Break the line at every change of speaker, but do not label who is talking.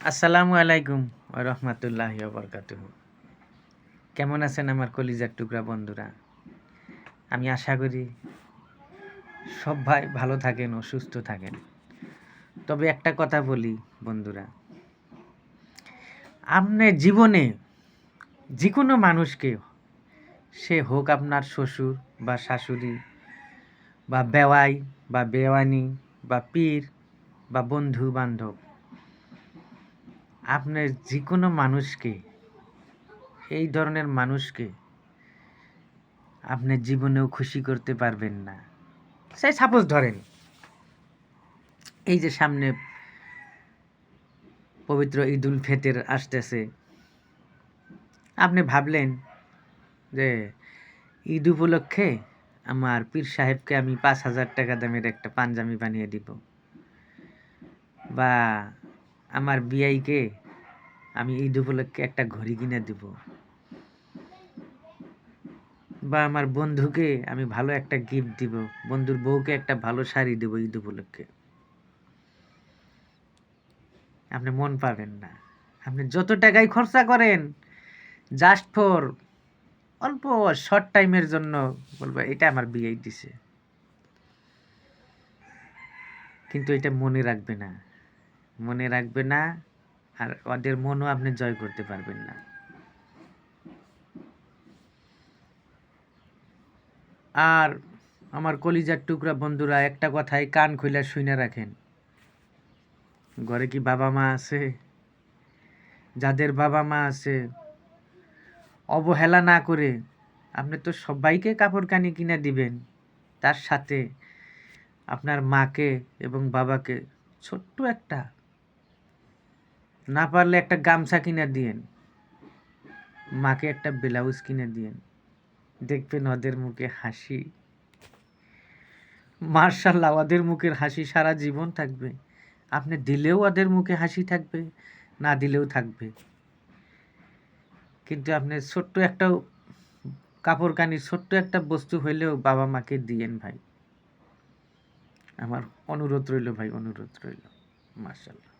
আসসালামু আলাইকুম ওয়া রাহমাতুল্লাহি ওয়া বারাকাতুহু। কেমন আছেন আমার কলিজার টুকরা বন্ধুরা? আমি আশা করি সবাই ভালো থাকেন ও সুস্থ থাকেন। তবে একটা কথা বলি বন্ধুরা, আপনার জীবনে যেকোনো মানুষকে, সে হোক আপনার শ্বশুর বা শাশুড়ি বা বেওয়াই বা বেওয়ানি বা পীর বা বন্ধু বান্ধব, আপনার যেকোনো মানুষকে, এই ধরনের মানুষকে আপনার জীবনেও খুশি করতে পারবেন না। সেই সাপোজ ধরেন, এই যে সামনে পবিত্র ঈদ উল ফিতর আসতেছে, আপনি ভাবলেন যে ঈদ উপলক্ষে আমার পীর সাহেবকে আমি 5,000 টাকা দামের একটা পাঞ্জাবি বানিয়ে দিব, বা আমার বিয়াইকে আমি ঈদ উপলক্ষে একটা ঘড়ি কিনে দিব, বা আমার বন্ধুকে আমি ভালো একটা গিফট দিব, বন্ধুর বউকে একটা ভালো শাড়ি দেব ঈদ উপলক্ষে। আপনি মন পাবেন না। আপনি যত টাকাই খরচা করেন, জাস্ট ফর অল্প শর্ট টাইমের জন্য বলবো এটা আমার বিয়ে দিছে, কিন্তু এটা মনে রাখবে না, মনে রাখবে না, আর ওদের মনও আপনি জয় করতে পারবেন না। আর আমার কলিজার টুকরা বন্ধুরা, একটা কথাই কান খুলে শুনে রাখেন, ঘরে কি বাবা মা আছে? যাদের বাবা মা আছে, অবহেলা না করে আপনি তো সবাইকে কাপড় কানি কিনে দিবেন, তার সাথে আপনার মাকে এবং বাবাকে ছোট্ট একটা, না পারলে একটা গামছা কিনে দিয়েন, মাকে একটা ব্লাউজ কিনে দিয়েন, দেখবেন ওদের মুখে হাসি, মার্শাল্লাহ, ওদের মুখের হাসি সারা জীবন থাকবে। আপনি দিলেও ওদের মুখে হাসি থাকবে, না দিলেও থাকবে। কিন্তু আপনি ছোট্ট একটা কাপড় কানি, ছোট্ট একটা বস্তু হইলেও বাবা মাকে দিয়েন ভাই। আমার অনুরোধ রইল ভাই, অনুরোধ রইল। মার্শাল্লাহ।